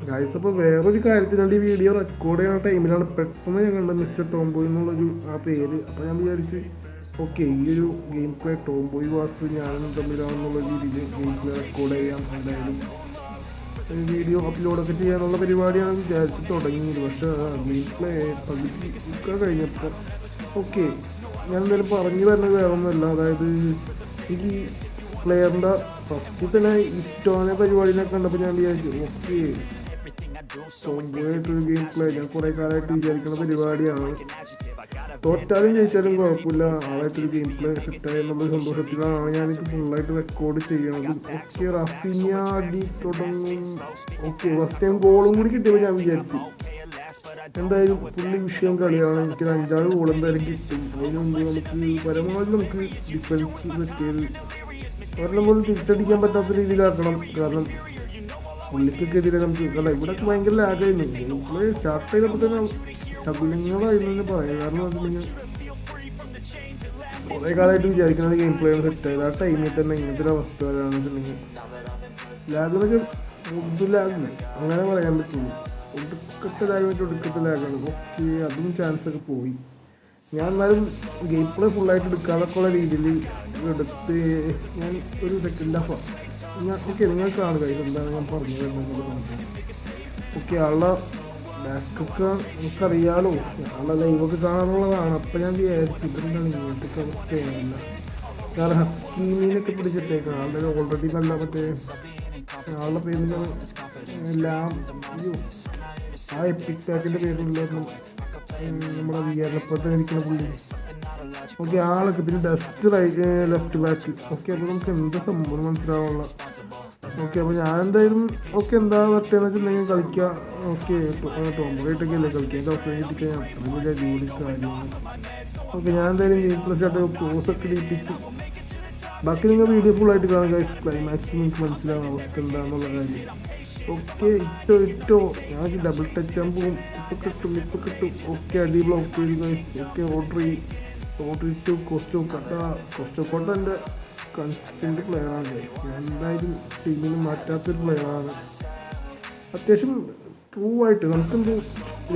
Guys അപ്പോൾ വേറൊരു കാര്യത്തിന് വേണ്ടി വീഡിയോ റെക്കോർഡ് ചെയ്യുന്ന ടൈമിലാണ് പെട്ടെന്ന് ഞാൻ കണ്ടത് മിസ്റ്റർ ടോംബോയ് എന്നുള്ളൊരു ആ പേര്. അപ്പോൾ ഞാൻ വിചാരിച്ച് ഓക്കെ ഈ ഒരു ഗെയിം പ്ലേ ടോംബോയ് വാസ് ഞാനും തമ്മിലാണെന്നുള്ള രീതിയിൽ ഗെയിം പ്ലേ റെക്കോർഡ് ചെയ്യാം, എന്തായാലും വീഡിയോ അപ്ലോഡൊക്കെ ചെയ്യാനുള്ള പരിപാടിയാണ് വിചാരിച്ച് തുടങ്ങിയത്. പക്ഷേ ഗെയിം പ്ലേ പകുതി കഴിഞ്ഞപ്പോൾ ഓക്കെ ഞാൻ എന്തായാലും പറഞ്ഞു വരുന്നത് വേറെ ഒന്നുമല്ല. അതായത് എനിക്ക് പ്ലെയറിൻ്റെ ഫസ്റ്റ് തന്നെ ഇഷ്ടമായ പരിപാടിനെ കണ്ടപ്പോൾ ഞാൻ വിചാരിച്ചു ഓക്കെ ടോംബോയായിട്ടൊരു ഗെയിം പ്ലേ ഞാൻ കുറേ കാലമായിട്ട് വിചാരിക്കുന്ന പരിപാടിയാണ്. തോറ്റാലും ജയിച്ചാലും കുഴപ്പമില്ല, ആളായിട്ടൊരു ഗെയിം പ്ലേ സെറ്റായി എന്നുള്ള സന്തോഷത്തിലാണ് ഞാനിത് ഫുള്ളായിട്ട് റെക്കോർഡ് ചെയ്യണത്. ഓക്കെ റഫീഞ്ഞ അടി തുടങ്ങും. ഓക്കെ ഫസ്റ്റ് ടൈം ഗോളും കൂടി കിട്ടിയപ്പോൾ ഞാൻ വിചാരിച്ചു എന്തായാലും പുള്ളി വിഷയം കളിയാണ്, എനിക്ക് 5 ഗോൾ എന്തായാലും കിട്ടും. അതിന് മുമ്പ് നമുക്ക് പരമാവധി നമുക്ക് ഡിഫൻസ് സെറ്റ് ചെയ്ത് ഒരെണ്ണം പോലും തിരിച്ചടിക്കാൻ പറ്റാത്ത രീതിയിലാക്കണം. കാരണം പുള്ളിക്കെതിരെ നമുക്ക് അല്ല ഇവിടെ ഭയങ്കര ലാഗായിരുന്നു. ഗെയിം പ്ലേ സ്റ്റാർട്ട് ചെയ്തപ്പോൾ തന്നെ ശകുനങ്ങളായിരുന്നു പറയാം. കാരണം അതിന് കുറേ കാലമായിട്ട് വിചാരിക്കുന്നത് ഗെയിം പ്ലേ സെറ്റായത് ആ ടൈമിൽ തന്നെ ഇങ്ങനത്തെ ഒരു അവസ്ഥ വരാണെന്നുണ്ടെങ്കിൽ ലാഗെന്നൊക്കെ ഒട്ടും ലാഗില്ല അങ്ങനെ പറയാൻ പറ്റുള്ളൂ. ഒടുക്കത്തെ ലാഗാണ്. ഓക്കെ അതും ചാൻസൊക്കെ പോയി. ഞാൻ എന്നാലും ഗെയിം പ്ലേ ഫുള്ളായിട്ട് എടുക്കാതൊക്കെ ഉള്ള രീതിയിൽ എടുത്ത് ഞാൻ ഒരു സെക്കൻഡ് ഹാഫാണ് ഞാൻ ഓക്കെ നിങ്ങൾ കാണുക ഇതെന്താണ് ഞാൻ പറഞ്ഞു വരുന്നത്. ഓക്കെ ആളുടെ ബാക്കൊക്കെ നമുക്കറിയാലോ, ആളുടെ ലൈവൊക്കെ കാണാനുള്ളതാണ്. അപ്പം ഞാൻ വിചാരിച്ചു ഇതെന്താണ് ഇങ്ങനത്തെ അവസ്ഥയല്ല. കാരണം ഹക്കീമിനൊക്കെ പിടിച്ചിട്ടേക്കാണ് ആളുടെ ഓൾറെഡി നല്ല മറ്റേ ആളുടെ പേരിൽ എല്ലാം ആ എപ്പിക് പാക്കിൻ്റെ പേരിലുള്ളതൊന്നും നമ്മുടെ വിയർപ്പത്തിൽ ഇരിക്കുന്ന പുള്ളി. ഓക്കെ ആളൊക്കെ പിന്നെ ഡസ്റ്റ് ലെഫ്റ്റ് ബാക്ക്. ഓക്കെ അപ്പോൾ നമുക്ക് എന്ത് സംഭവം മനസ്സിലാവുള്ള. ഓക്കെ അപ്പോൾ ഞാൻ എന്തായാലും ഓക്കെ എന്താ പറ്റുകയെന്ന് വെച്ചിട്ടുണ്ടെങ്കിൽ കളിക്കുക. ഓക്കെ ടോംബോയായിട്ടൊക്കെ അല്ലേ കളിക്കുക, എൻ്റെ അവസരം കിട്ടിക്കഴിഞ്ഞാൽ അത്രയും വലിയ ജോലി കാര്യമാണ്. ഓക്കെ ഞാൻ എന്തായാലും ഗെയിം പ്ലസ് ആയിട്ട് പോസൊക്കെ ഇടിപ്പിച്ചു. ബാക്കി നിങ്ങൾ വീഡിയോ ഫുള്ളായിട്ട് കാണുക, ക്ലൈമാക്സ് നിങ്ങൾക്ക് മനസ്സിലാവുന്ന അവസ്ഥ എന്താണെന്നുള്ള കാര്യം. ഓക്കെ ഇട്ടോ ഞാൻ ഡബിൾ ടച്ച് ആകാൻ പോകും. ഇപ്പം കിട്ടും. ഓക്കെ അടി ബ്ലോക്ക് ചെയ്ത്. ഓക്കെ ഓർഡർ ടു കോസ്റ്റോക്കോട്ട എൻ്റെ കൺസിസ്റ്റൻ്റ് പ്ലെയറാണ്. ഞാൻ എന്തായാലും ടീമിൽ മാറ്റാത്തൊരു പ്ലെയറാണ്. അത്യാവശ്യം ട്രൂ ആയിട്ട് നമുക്കെന്ത്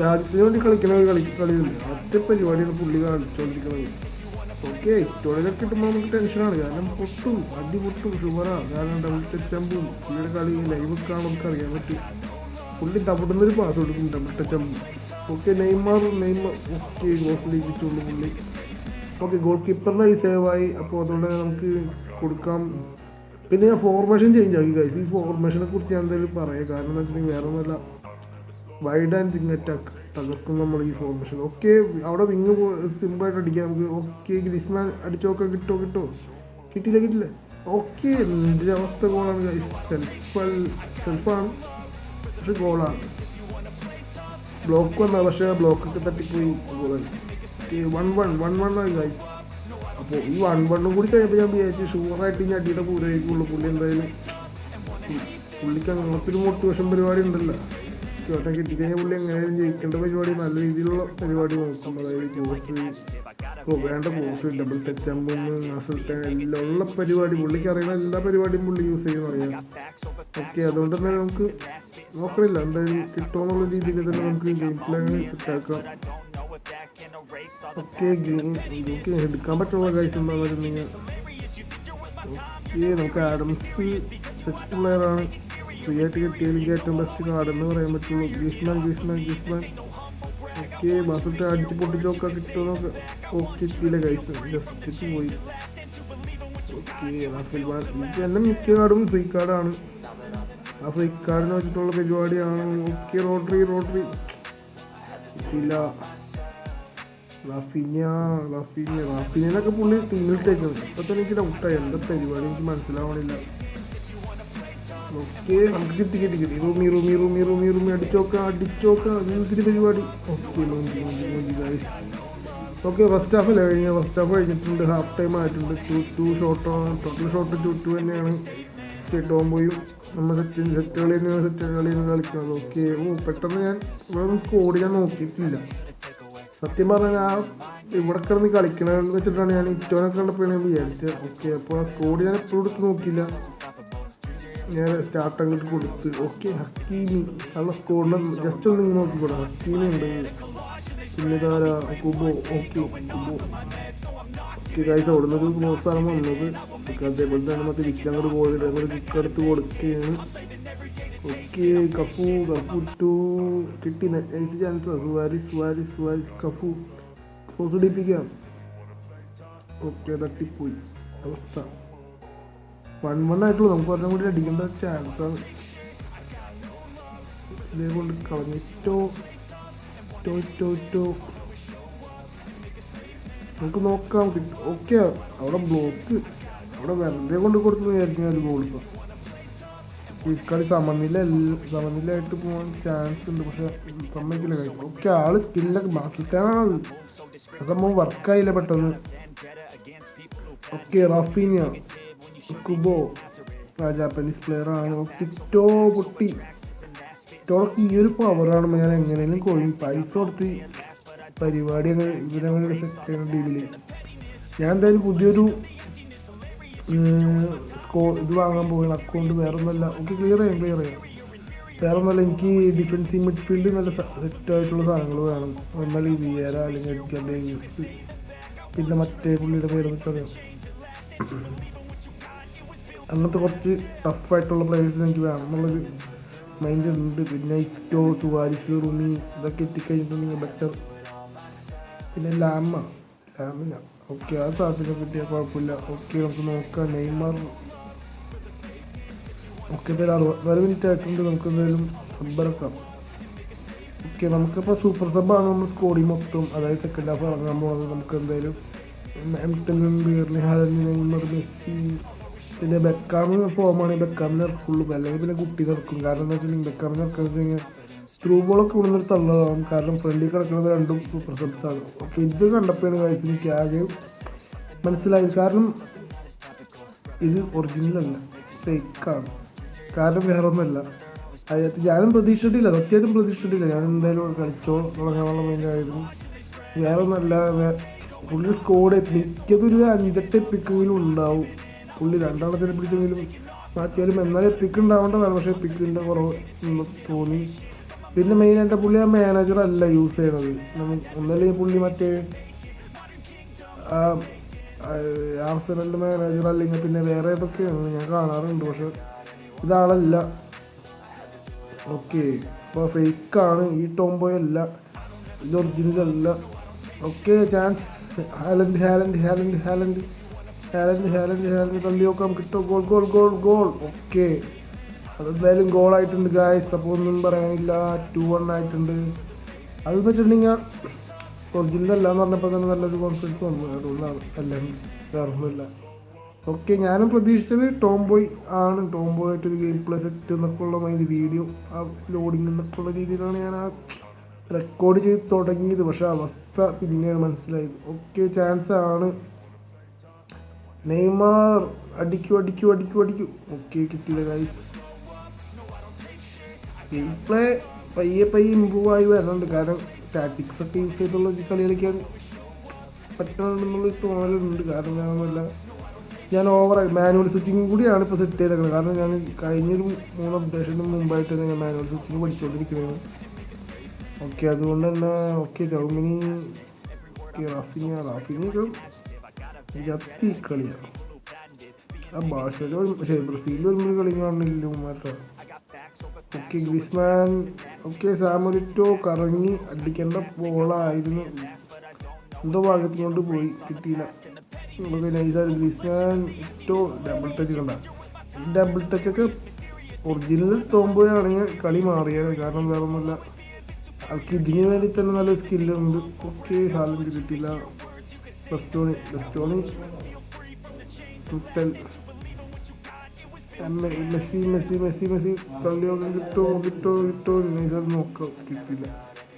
രാജ്യത്തിന് വേണ്ടി കളിക്കുന്ന കളിയില്ല, ഒറ്റ പരിപാടിയാണ് പുള്ളി കളിച്ചുകൊണ്ടിരിക്കുന്നത്. ഓക്കെ ഇറ്റോളിലൊക്കെ കിട്ടുമ്പോൾ നമുക്ക് ടെൻഷനാണ്, കാരണം അടി പൊട്ടും ഷുവറാണ്. കാരണം ഡബിൾ ടച്ച് ആകുമ്പോൾ പുള്ളിയുടെ കളി ലൈവ് കാണാൻ നമുക്ക് അറിയാൻ പറ്റും. പുള്ളി ഡബിടുന്നൊരു പാസ് കൊടുക്കും ഡബിൾ ടച്ച് ആകുമ്പോൾ. ഓക്കെ നെയ്മർ ഓക്കെ ഗോളിലേക്കിട്ടുള്ളൂ പുള്ളി. ഓക്കെ ഗോൾ കീപ്പറിൻ്റെ ഈ സേവായി. അപ്പോൾ അതുകൊണ്ട് നമുക്ക് കൊടുക്കാം. പിന്നെ ഞാൻ ഫോർമേഷൻ ചേഞ്ച് ആക്കി കഴിച്ചു. ഈ ഫോർമേഷനെ കുറിച്ച് ഞാൻ എന്തായാലും പറയാം. കാരണം എന്ന് വെച്ചിട്ടുണ്ടെങ്കിൽ വേറെ ഒന്നുമല്ല, വൈഡ് ആൻഡ് വിങ് അറ്റാക്ക് തകർക്കും നമ്മൾ ഈ ഫോർമേഷൻ. ഓക്കെ അവിടെ വിങ് സിമ്പിളായിട്ട് അടിക്കാം നമുക്ക്. ഓക്കെ ഗ്രീസ്മാൻ അടിച്ചോക്കെ കിട്ടില്ല. ഓക്കെ എൻ്റെ അവസ്ഥ ഗോളാണ്. സെൽഫാണ് പക്ഷെ ഗോളാണ്. ബ്ലോക്ക് വന്നാൽ പക്ഷേ ബ്ലോക്കൊക്കെ തട്ടിപ്പോയി ഗോളാണ്. 1-1 ആയി ഗൈസ്. അപ്പോൾ ഈ 1-1 കൂടി കഴിയുമ്പോൾ ഞാൻ വിചാരിച്ചു ഷുവറായിട്ട് ഇനി അടിയുടെ പൂരമായിരിക്കുള്ളൂ. പുള്ളി എന്തായാലും പുള്ളിക്ക് അങ്ങനത്തെ ഒരു മോട്ടിവേഷൻ പരിപാടി ഉണ്ടല്ലോ. ചേട്ടൻ കിട്ടിക്കഴിഞ്ഞാൽ പുള്ളി എങ്ങനെയാലും ജയിക്കേണ്ട പരിപാടി നല്ല രീതിയിലുള്ള പരിപാടി നോക്കും. അതായത് വേണ്ട പോസ്റ്റ് ഡബിൾ ടച്ച് ആകുമ്പോൾ എല്ലാം ഉള്ള പരിപാടി പുള്ളിക്ക് അറിയുന്ന എല്ലാ പരിപാടിയും പുള്ളി യൂസ് ചെയ്യുന്ന അറിയാം. ഓക്കെ അതുകൊണ്ട് തന്നെ നമുക്ക് നോക്കണില്ല എന്തായാലും കിട്ടുമെന്നുള്ള രീതിയിൽ തന്നെ നമുക്ക് ഗെയിം പ്ലേ സെറ്റാക്കാം. ഓക്കെ എടുക്കാൻ പറ്റുള്ള കാഴ്ച എന്താണെന്ന് വെച്ചിട്ടുണ്ടെങ്കിൽ ഓക്കെ നമുക്ക് ആഡംസ് സെറ്റ് പ്ലെയറാണ്. ഫ്രീ ആയിട്ട് കിട്ടിയതിലേക്ക് ഏറ്റവും ബെസ്റ്റ് കാർഡെന്ന് പറയാൻ പറ്റുള്ളൂ. ഗ്രീസ്മാൻ ഓക്കെ ബസ്സിട്ട് അടിച്ച് പൊട്ടിച്ചൊക്കെ കിട്ടുമെന്നൊക്കെ. ഓക്കെ കിട്ടിയില്ല കഴിച്ചു, ജസ്റ്റ് പോയി. ഓക്കെ എനിക്ക് എൻ്റെ മിക്ക കാർഡും ഫ്രീ കാർഡാണ്. ആ ഫ്രീ കാർഡിന് വെച്ചിട്ടുള്ള പരിപാടിയാണ്. ഓക്കെ റോഡ്രി കിട്ടിയില്ല. റാഫിനൊക്കെ പുള്ളി ടീമിലിട്ടേക്കുന്നത്. ഇപ്പം തന്നെ എനിക്ക് ഡൗട്ടായി എന്താ പരിപാടി എനിക്ക് മനസ്സിലാവണില്ല. ഓക്കെ നമുക്ക് കിട്ടി റൂമി അടിച്ചോക്ക എന്തൊരു പരിപാടി. ഓക്കെ ഫസ്റ്റ് ഹാഫ് അല്ല ഫസ്റ്റ് ഹാഫ് കഴിഞ്ഞിട്ടുണ്ട്, ഹാഫ് ടൈം ആയിട്ടുണ്ട്. 2 ഷോട്ടാണ് ടോട്ടൽ ഷോട്ട് 2 തന്നെയാണ്. ടോംബോയും നമ്മൾ സെറ്റ് കളിയാണ് കളിക്കുന്നത്. ഓക്കെ പെട്ടെന്ന് ഞാൻ ഇവിടെ സ്കോഡ് ഞാൻ നോക്കിയിട്ടില്ല സത്യം പറഞ്ഞാൽ. ഇവിടെ കിടന്ന് കളിക്കണമെന്ന് വെച്ചിട്ടാണ് ഞാൻ ഇറ്റോനൊക്കെ കണ്ടപ്പോഴാണ് ഞാൻ വിചാരിച്ചത്. ഓക്കെ അപ്പോൾ ആ സ്കോഡ് ഞാൻ എപ്പോഴും എടുത്ത് നോക്കിയില്ല. ഞാൻ സ്റ്റാർട്ട് അങ്ങോട്ട് കൊടുത്ത്. ഓക്കെ, ഹക്കീമി നല്ല സ്കോറിന് ജസ്റ്റ് ഒന്ന് ഇങ്ങനെ നോക്കിക്കൂടാ. ഹക്കീമി ഉണ്ട്, പിന്നെ ഇതാരാ Kubo. Okay Kubo. Okay guys, അവിടെ നിന്നൊരു ക്ലോസാണ് വന്നത്. അതേപോലെ തന്നെ മറ്റേ വിക്കങ്ങോട്ട് പോയിട്ട് അങ്ങോട്ട് കിക്ക് എടുത്ത് കൊടുക്കുകയാണ്. ഓക്കെ, കഫു ടു കിട്ടി. Nice chance. സുവാരിസ് കഫു ഫോസ് ഇടിപ്പിക്കാം. ഓക്കെ, തട്ടിപ്പോയി അവസ്ഥ. 1-1 ആയിട്ടുള്ളൂ. നമുക്ക് ഒരെണ്ണം കൂടി അടിക്കേണ്ട ചാൻസാണ്. ഇതേകൊണ്ട് കളഞ്ഞു. നമുക്ക് നോക്കാം. ഓക്കെ, അവിടെ ബ്ലോക്ക് അവിടെ വെറുതെ കൊണ്ട് കൊടുത്തു വിചാരിക്കുന്ന ഒരു ഗോൾ. ഇപ്പോൾ ഇക്കളി സമനിലയായിട്ട് പോകാൻ ചാൻസ് ഉണ്ട്, പക്ഷെ സമ്മതിക്കില്ല കഴിക്കും. ഓക്കെ, ആള് സ്കില്ലൊക്കെ ബാക്കിട്ടാണ്. സംഭവം വർക്കായില്ല പെട്ടെന്ന്. ഓക്കെ, റാഫീനിയ കുബോ ജാപ്പനീസ് പ്ലെയർ ആണ്. ടിറ്റോ പൊട്ടി. ടിറ്റോക്ക് ഈ ഒരു പവറാണ് ഞാൻ എങ്ങനെയും കൊള്ളും. പൈസ കൊടുത്ത് പരിപാടിയൊക്കെ ഇവരങ്ങനെ സെറ്റ് ചെയ്യുന്ന ടീമിൽ ഞാൻ എന്തായാലും പുതിയൊരു ഇത് വാങ്ങാൻ പോകുന്ന അക്കൗണ്ട്. വേറെ ഒന്നല്ല. ഓക്കെ, ക്ലിയർ ചെയ്യാം. വേറെ ഒന്നല്ല, എനിക്ക് ഡിഫൻസീവ് മിഡ്ഫീൽഡ് നല്ല സെറ്റായിട്ടുള്ള സാധനങ്ങൾ വേണം. എന്നാൽ ഈ വിയറ അല്ലെങ്കിൽ ഡേവിസ്, പിന്നെ മറ്റേ പുള്ളിയുടെ പേര് അറിയാം, അങ്ങനത്തെ കുറച്ച് ടഫായിട്ടുള്ള പ്ലേയേഴ്സ് എനിക്ക് വേണം എന്നുള്ളൊരു മൈൻഡ് ഉണ്ട്. പിന്നെ ഇറ്റോ, സുവാരിസ്, റുമി ഇതൊക്കെ എത്തിക്കഴിഞ്ഞിട്ടുണ്ടെങ്കിൽ ബെറ്റർ. പിന്നെ ലാമിന ഓക്കെ, ആ സാധനം കിട്ടിയാൽ കുഴപ്പമില്ല. ഓക്കെ, നമുക്ക് നോക്കാം. നെയ്മർ. ഓക്കെ, എന്തായാലും 60 മിനിറ്റ് ആയിട്ടുണ്ട്. നമുക്ക് എന്തായാലും സബ്ബറക്കാം. ഓക്കെ, നമുക്കിപ്പോൾ സൂപ്പർ സബ്ബാണ് നമ്മൾ സ്കോഡി മൊത്തം, അതായത് സെക്കൻഡ് ഹാഫ് ഇറങ്ങാൻ പോകുന്നത്. നമുക്ക് എന്തായാലും നെയ്മർ, മെസ്സി, പിന്നെ ബെക്കാമിന് ഫോമാണ്. ബെക്കാമിന് ഇറക്കുള്ളൂ, അല്ലെങ്കിൽ പിന്നെ കുട്ടി നടക്കും. കാരണം എന്താ വെച്ചിട്ടുണ്ടെങ്കിൽ ബെക്കാമിന് ഇറക്കുക വെച്ച് കഴിഞ്ഞാൽ ത്രൂ ബോളൊക്കെ ഇവിടുന്നൊരു തള്ളതാവും. കാരണം ഫ്രണ്ടിൽ കിടക്കുന്നത് രണ്ടും സൂപ്പർ സബ്സാണ്. ഓക്കെ, ഇത് കണ്ടപ്പോഴാണ് കാര്യം എനിക്ക് ആകെ മനസ്സിലായത്. കാരണം ഇത് ഒറിജിനലല്ല, ഫേക്കാണ്. കാരണം വേറെ ഒന്നുമല്ല. അതിനകത്ത് ഞാനും പ്രതീക്ഷിച്ചിട്ടില്ല, സത്യമായിട്ടും പ്രതീക്ഷിച്ചിട്ടില്ല. ഞാൻ എന്തായാലും കളിച്ചോ തുടങ്ങാനുള്ള മെയിനായിരുന്നു. വേറെ ഒന്നുമല്ല, പുള്ളി സ്കോഡ് മിക്കതൊരു 5-8 എപ്പിക്കെങ്കിലും ഉണ്ടാവും. പുള്ളി രണ്ടാമത്തെ പിടിച്ചെങ്കിലും മാറ്റിയാലും എന്നാലും എപ്പിക്ക് ഉണ്ടാവേണ്ടതാണ്. പക്ഷേ എപ്പിക്കിൻ്റെ കുറവ് തോന്നി. പിന്നെ മെയിനായിട്ട് പുള്ളി ആ മാനേജർ അല്ല യൂസ് ചെയ്യണത്. ഒന്നല്ലെങ്കിൽ പുള്ളി മറ്റേ ആർസനലിൻ്റെ മാനേജർ, അല്ലെങ്കിൽ പിന്നെ വേറെ ഏതൊക്കെയാണ് ഞാൻ കാണാറുണ്ട്. പക്ഷെ ഇതാളല്ല. ഓക്കെ, ഇപ്പോൾ ഫേക്കാണ്. ഈ ടോംബോയ് അല്ല, ഇത് ഒറിജിനലല്ല. Okay, chance. ഹാലൻഡ് തള്ളി നോക്കാം. കിട്ടും. ഗോൾ. ഓക്കെ, അതെന്തായാലും ഗോളായിട്ടുണ്ട് ഗായ്സ്. അപ്പോൾ ഒന്നും പറയാനില്ല. 2-1 ആയിട്ടുണ്ട്. അതെന്ന് വെച്ചിട്ടുണ്ടെങ്കിൽ ഒറിജിനൽ അല്ല എന്ന് പറഞ്ഞപ്പോൾ തന്നെ നല്ലൊരു കോൺഫിഡൻസ് വന്നു. അതുകൊണ്ടാണ്, അല്ലെങ്കിൽ വേറൊന്നുമില്ല. ഓക്കെ, ഞാനും പ്രതീക്ഷിച്ചത് ടോംബോയ് ആണ്. ടോംബോയ് ആയിട്ടൊരു ഗെയിം പ്ലേ സെറ്റ് എന്നൊക്കെ ഉള്ള മൈൻഡ്, വീഡിയോ ആ ലോഡിങ് എന്നൊക്കെ ഉള്ള രീതിയിലാണ് ഞാൻ ആ റെക്കോർഡ് ചെയ്ത് തുടങ്ങിയത്. പക്ഷേ അവസ്ഥ പിന്നെയാണ് മനസ്സിലായത്. ഓക്കെ, ചാൻസ് ആണ്. നെയ്മർ അടിക്കൂ. ഓക്കെ, കിട്ടിയില്ല ഗൈസ്. ഗെയിം പ്ലേ പയ്യെ ഇമ്പ്രൂവ് ആയി വരുന്നുണ്ട്. കാരണം ടാറ്റിക്സ് ഒക്കെ യൂസ് ചെയ്തുള്ള കളി കളിക്കാൻ പറ്റണമെന്നുള്ളൊരു തോന്നലുണ്ട്. കാരണം ഞാനൊന്നുമല്ല, ഞാൻ ഓവറായി മാനുവൽ സ്വിച്ചിങ് കൂടിയാണ് ഇപ്പോൾ സെറ്റ് ചെയ്തേക്കുന്നത്. കാരണം ഞാൻ കഴിഞ്ഞൊരു 3 അപ്ഡേഷന് മുമ്പായിട്ട് തന്നെ ഞാൻ മാനുവൽ സ്വിച്ചിങ് പഠിച്ചുകൊണ്ടിരിക്കുന്നത്. ഓക്കെ, അതുകൊണ്ട് തന്നെ ഓക്കെ ജർമ്മനി റാഫിനിയൊക്കെ ജത്തി കളിയാണ്. ആ ബാഴ്സയിൽ ബ്രസീലിൽ വരുമ്പോൾ കളി കാണില്ല മാറ്റം. Okay, Griezmann. ഓക്കെ, സാമുലിറ്റോ കറങ്ങി അടിക്കേണ്ട ബോളായിരുന്നു, എന്തോ ഭാഗത്തുകൊണ്ട് പോയി, കിട്ടിയില്ല. നമുക്ക് നൈസായിട്ട് ഗ്രീസ്മാൻ ഏറ്റവും ഡബിൾ ടച്ച് കണ്ട. ഈ ഡബിൾ ടച്ചൊക്കെ ഒറിജിനൽ ടോംബോയാണെങ്കിൽ കളി മാറിയത്. കാരണം വേറെ ഒന്നുമില്ല, ആൾക്ക് ഇതിന് വേണ്ടി തന്നെ നല്ല സ്കില്ലുണ്ട്. ഓക്കെ, ഹാലൻഡ് കിട്ടിയില്ല. ബസ്റ്റോണി മെസ്സി കളിയൊക്കെ കിട്ടോ നൈസർ നോക്കാം. കിട്ടില്ല.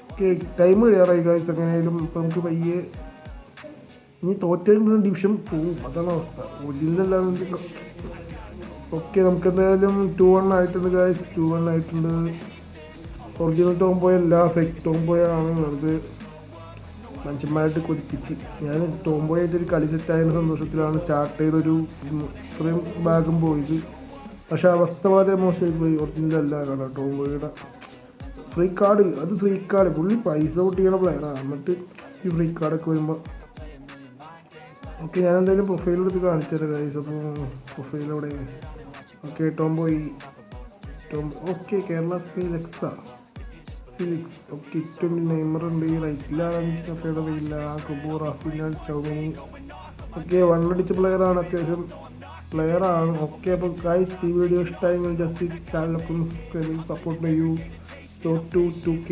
ഓക്കെ, ടൈം കഴിയാറായി ഗൈസ്. എങ്ങനെയായാലും ഇപ്പം നമുക്ക് പയ്യെ ഇനി തോറ്റ ഡിവിഷൻ പോവും, അതാണ് അവസ്ഥ. ഒരിക്കലല്ലാതെ. ഓക്കെ, നമുക്ക് എന്തായാലും 2-1 ആയിട്ടുണ്ട് ഗൈസ്. 2-1 ആയിട്ടുണ്ട്. ഒറിജിനൽ ടോംബോയല്ല, ഫേക്ക് ടോംബോയാണ്. വെറുതെ മനുഷ്യന്മാരായിട്ട് കൊതിപ്പിച്ച്. ഞാൻ ടോംബോയായിട്ടൊരു കളി സെറ്റായതിൻ്റെ സന്തോഷത്തിലാണ് സ്റ്റാർട്ട് ചെയ്തൊരു ഇത്രയും ഭാഗം പോയത്. പക്ഷെ അവസ്ഥ വളരെ മോശമായി പോയി. ഒറിജിനൽ അല്ല കാരണം ടോംബോയുടെ ഫ്രീ കാർഡ്, അത് ഫ്രീ കാർഡ് പുള്ളി പൈസ പൊട്ടിക്കണ പ്ലെയറാണ്. എന്നിട്ട് ഈ ഫ്രീ കാർഡൊക്കെ വരുമ്പോൾ ഓക്കെ ഞാൻ എന്തായാലും പ്രൊഫൈലെടുത്ത് കാണിച്ചു തരാം ഗൈസ്. അപ്പോൾ പ്രൊഫൈലവിടെ ഓക്കെ ടോംബോയ് ഓക്കെ കേരള സിലിക്സ് ഓക്കെ 20 നെയ്മറുണ്ട്. റൈറ്റിലാണ് കഫേയുടെ വെയില്ല കുബൂർ റാഫിനാൽ ചൗമിനി ഓക്കെ വണ്ണടിച്ച പ്ലെയറാണ്, അത്യാവശ്യം പ്ലെയറാണ്. ഓക്കെ അപ്പോൾ ഗൈസ് ഈ വീഡിയോ ഇഷ്ടമായെങ്കിൽ ജസ്റ്റ് ചാനലൊക്കെ ഒന്ന് സബ്സ്ക്രൈബ് ചെയ്ത് സപ്പോർട്ട് ചെയ്യൂ. So 2K